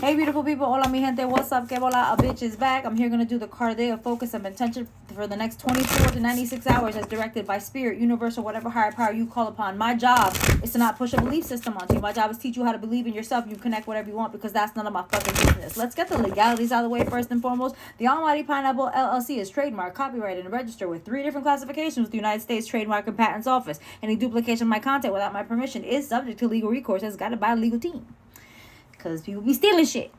Hey, beautiful people. Hola, mi gente. What's up? Que bola? A bitch is back. I'm here going to do the card of the day of focus of intention for the next 24 to 96 hours as directed by spirit, universe, or whatever higher power you call upon. My job is to not push a belief system onto you. My job is to teach you how to believe in yourself. You connect whatever you want because that's none of my fucking business. Let's get the legalities out of the way first and foremost. The Almighty Pineapple LLC is trademarked, copyrighted, and registered with 3 different classifications with the United States Trademark and Patents Office. Any duplication of my content without my permission is subject to legal recourse as guided by a legal team. Because people be stealing shit.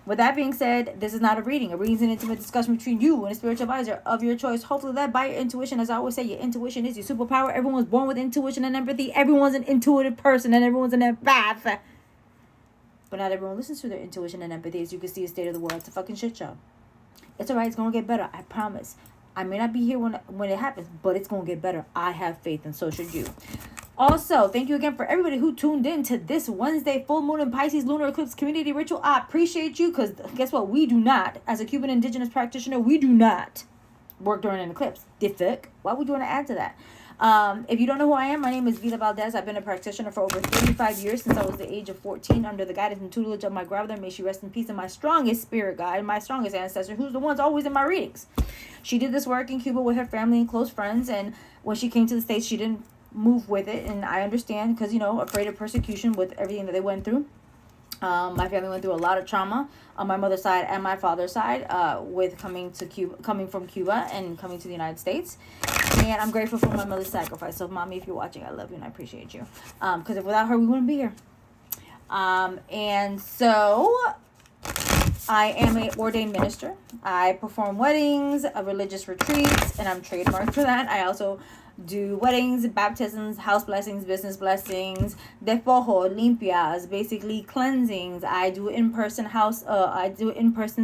With that being said, this is not a reading. A reading is an intimate discussion between you and a spiritual advisor of your choice, hopefully led by your intuition. As I always say, your intuition is your superpower. Everyone's born with intuition and empathy. Everyone's an intuitive person and everyone's an empath. But not everyone listens to their intuition and empathy. As you can see, the state of the world. It's a fucking shit show. It's alright. It's going to get better. I promise. I may not be here when it happens, but it's going to get better. I have faith, and so should you. Also, thank you again for everybody who tuned in to this Wednesday full moon and Pisces lunar eclipse community ritual. I appreciate you because guess what? We do not, as a Cuban indigenous practitioner, we do not work during an eclipse. The fuck? Why would you want to add to that? If you don't know who I am, my name is Vida Valdez. I've been a practitioner for over 35 years since I was the age of 14 under the guidance and tutelage of my grandmother. May she rest in peace, and my strongest spirit guide, my strongest ancestor, who's the one's always in my readings. She did this work in Cuba with her family and close friends, and when she came to the States, she didn't move with it, and I understand because, you know, afraid of persecution with everything that they went through. My family went through a lot of trauma on my mother's side and my father's side with coming from Cuba and coming to the United States. And I'm grateful for my mother's sacrifice. So, mommy, if you're watching, I love you and I appreciate you. Because if without her, we wouldn't be here. And so I am an ordained minister. I perform weddings, religious retreats, and I'm trademarked for that. I also do weddings, baptisms, house blessings, business blessings, despojo, limpias, basically cleansings. I do in-person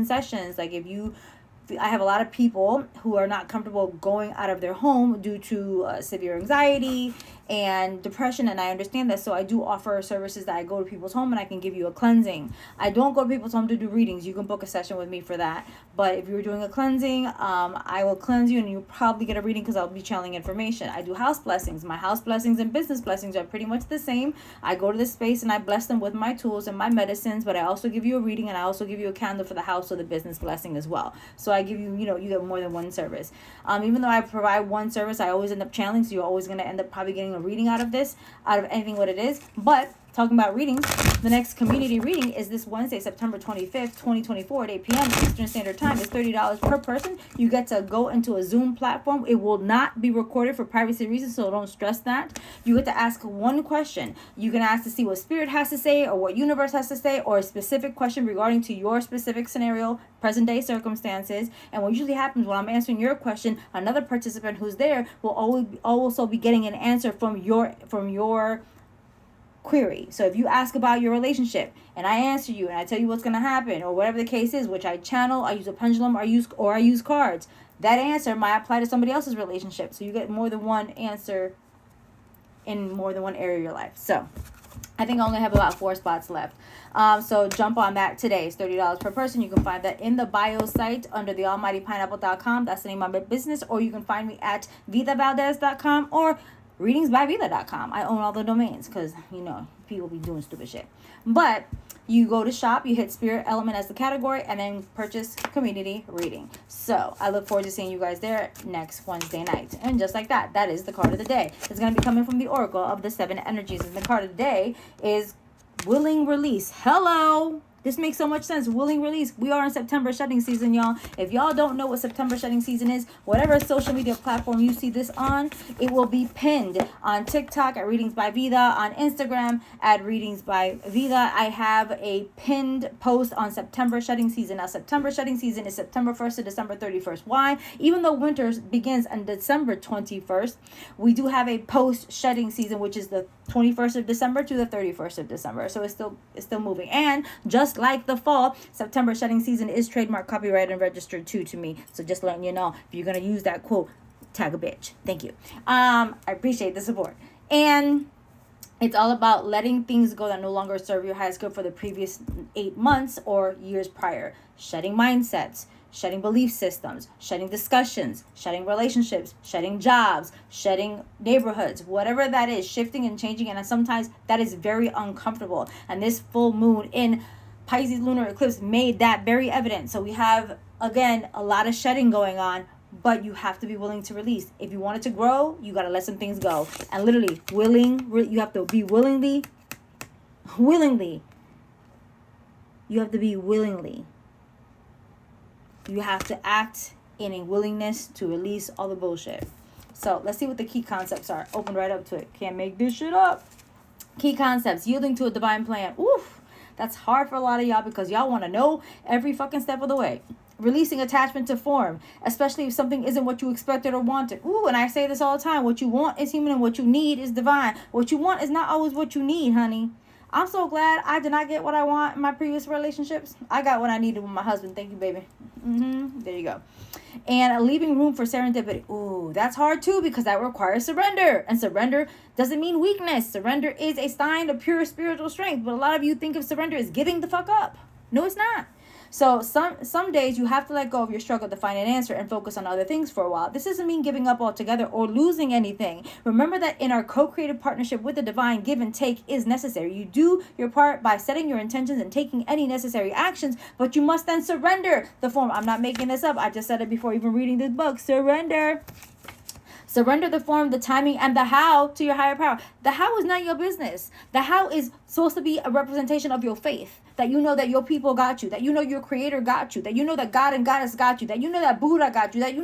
sessions. Like I have a lot of people who are not comfortable going out of their home due to severe anxiety and depression, and I understand that, so I do offer services that I go to people's home and I can give you a cleansing. I don't go to people's home to do readings. You can book a session with me for that, but if you're doing a cleansing, I will cleanse you and you'll probably get a reading because I'll be channeling information. I do house blessings. My house blessings and business blessings are pretty much the same. I go to this space and I bless them with my tools and my medicines, but I also give you a reading and I also give you a candle for the house or the business blessing as well. So I give you, you get more than one service. Even though I provide one service, I always end up channeling, so you're always going to end up probably getting a reading out of anything what it is. But talking about readings, the next community reading is this Wednesday, September 25th, 2024 at 8 p.m. Eastern Standard Time. It's $30 per person. You get to go into a Zoom platform. It will not be recorded for privacy reasons, so don't stress that. You get to ask one question. You can ask to see what spirit has to say or what universe has to say, or a specific question regarding to your specific scenario, present day circumstances. And what usually happens when I'm answering your question, another participant who's there will also be getting an answer from your query. So if you ask about your relationship and I answer you and I tell you what's going to happen or whatever the case is, which I channel, I use a pendulum, or I use cards, that answer might apply to somebody else's relationship. So you get more than one answer in more than one area of your life. So I think I only have about 4 spots left. So jump on that today. It's $30 per person. You can find that in the bio site under thealmightypineapple.com. That's the name of my business. Or you can find me at vidavaldez.com or readingsbyvida.com. I own all the domains because, people be doing stupid shit. But you go to shop, you hit spirit element as the category, and then purchase community reading. So I look forward to seeing you guys there next Wednesday night. And just like that, that is the card of the day. It's going to be coming from the Oracle of the 7 energies. And the card of the day is Willing Release. Hello! This makes so much sense. Willing release. We are in September shedding season, y'all. If y'all don't know what September shedding season is, whatever social media platform you see this on, it will be pinned on TikTok at Readings by Vida, on Instagram at Readings by Vida. I have a pinned post on September shedding season. Now, September shedding season is September 1st to December 31st. Why? Even though winter begins on December 21st, we do have a post shedding season, which is the 21st of December to the 31st of December. So it's still moving. And just like the fall, September shedding season is trademark, copyright, and registered too to me. So just letting you know, if you're going to use that quote, tag a bitch. Thank you. I appreciate the support. And It's all about letting things go that no longer serve your highest good for the previous 8 months or years prior. Shedding mindsets, shedding belief systems, shedding discussions, shedding relationships, shedding jobs, shedding neighborhoods, whatever that is, shifting and changing. And sometimes that is very uncomfortable. And this full moon in Pisces lunar eclipse made that very evident. So we have, again, a lot of shedding going on, but you have to be willing to release. If you want it to grow, you got to let some things go. And literally, you have to be willingly. You have to be willingly. You have to act in a willingness to release all the bullshit. So let's see what the key concepts are. Open right up to it. Can't make this shit up. Key concepts. Yielding to a divine plan. Oof. That's hard for a lot of y'all because y'all want to know every fucking step of the way. Releasing attachment to form, especially if something isn't what you expected or wanted. Ooh, and I say this all the time. What you want is human and what you need is divine. What you want is not always what you need, honey. I'm so glad I did not get what I want in my previous relationships. I got what I needed with my husband. Thank you, baby. There you go. And leaving room for serendipity. Ooh, that's hard too because that requires surrender. And surrender doesn't mean weakness. Surrender is a sign of pure spiritual strength. But a lot of you think of surrender as giving the fuck up. No, it's not. So some days you have to let go of your struggle to find an answer and focus on other things for a while. This doesn't mean giving up altogether or losing anything. Remember that in our co-creative partnership with the divine, give and take is necessary. You do your part by setting your intentions and taking any necessary actions, but you must then surrender the form. I'm not making this up. I just said it before even reading this book. Surrender. Surrender the form, the timing, and the how to your higher power. The how is not your business. The how is supposed to be a representation of your faith. That you know that your people got you. That you know your creator got you. That you know that God and Goddess got you. That you know that Buddha got you. That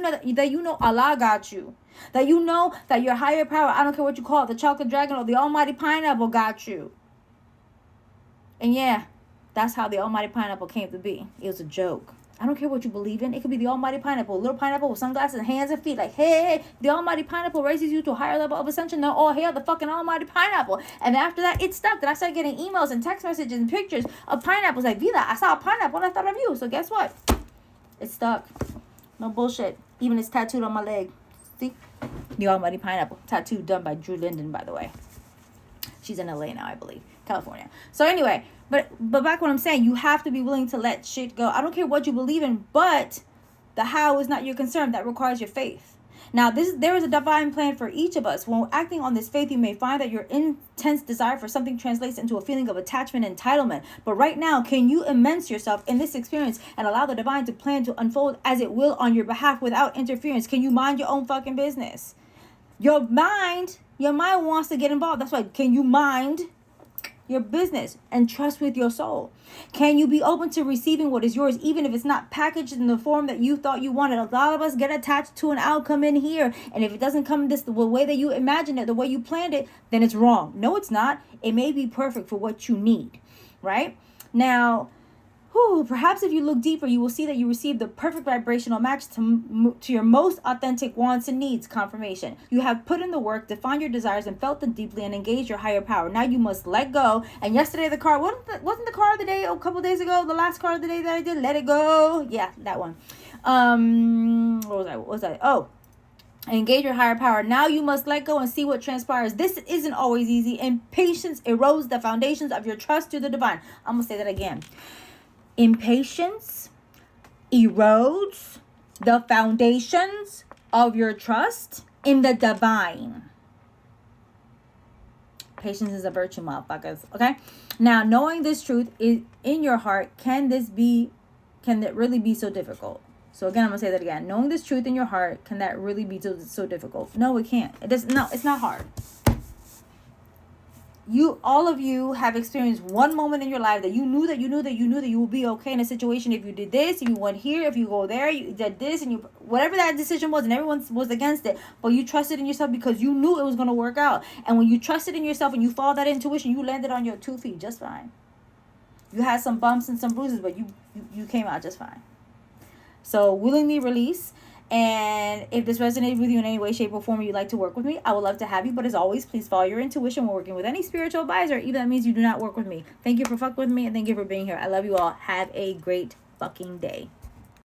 you know Allah got you. That you know that your higher power, I don't care what you call it, the chocolate dragon or the almighty pineapple got you. And yeah, that's how the almighty pineapple came to be. It was a joke. I don't care what you believe in. It could be the almighty pineapple, a little pineapple with sunglasses and hands and feet. Like, hey, the almighty pineapple raises you to a higher level of ascension. Now, oh, hail the fucking almighty pineapple. And after that, it stuck. Then I started getting emails and text messages and pictures of pineapples. Like, Vida, I saw a pineapple and I thought of you. So guess what? It stuck. No bullshit. Even it's tattooed on my leg. See? The almighty pineapple. Tattoo done by Drew Linden, by the way. She's in LA now, I believe. California. So anyway, but back what I'm saying, you have to be willing to let shit go. I don't care what you believe in, but the how is not your concern. That requires your faith. Now, there is a divine plan for each of us. When acting on this faith, you may find that your intense desire for something translates into a feeling of attachment and entitlement. But right now, can you immerse yourself in this experience and allow the divine to plan to unfold as it will on your behalf without interference? Can you mind your own fucking business? Your mind wants to get involved. That's why, can you mind your business and trust with your soul? Can you be open to receiving what is yours, even if it's not packaged in the form that you thought you wanted? A lot of us get attached to an outcome in here, and if it doesn't come the way that you imagined it, the way you planned it, then it's wrong. No, it's not. It may be perfect for what you need, right? Now, perhaps if you look deeper, you will see that you received the perfect vibrational match to your most authentic wants and needs. Confirmation. You have put in the work, defined your desires, and felt them deeply, and engaged your higher power. Now you must let go. And yesterday the card, wasn't the card of the day a couple days ago, the last card of the day that I did? Let it go. Yeah, that one. What was I? Oh. Engage your higher power. Now you must let go and see what transpires. This isn't always easy, and patience erodes the foundations of your trust to the divine. I'm going to say that again. Impatience erodes the foundations of your trust in the divine. Patience is a virtue, motherfuckers. Okay? Now, knowing this truth is in your heart, can it really be so difficult? So again, I'm going to say that again. Knowing this truth in your heart, can that really be so difficult? No, it can't. It's not hard. All of you have experienced one moment in your life that you knew that you will be okay in a situation if you did this, if you went here, if you go there, you did this, and whatever that decision was, and everyone was against it, but you trusted in yourself because you knew it was going to work out. And when you trusted in yourself and you followed that intuition, you landed on your 2 feet just fine. You had some bumps and some bruises, but you came out just fine. So willingly release. And if this resonated with you in any way, shape, or form, you'd like to work with me, I would love to have you. But as always, please follow your intuition when working with any spiritual advisor. Even that means you do not work with me. Thank you for fucking with me, and thank you for being here. I love you all. Have a great fucking day.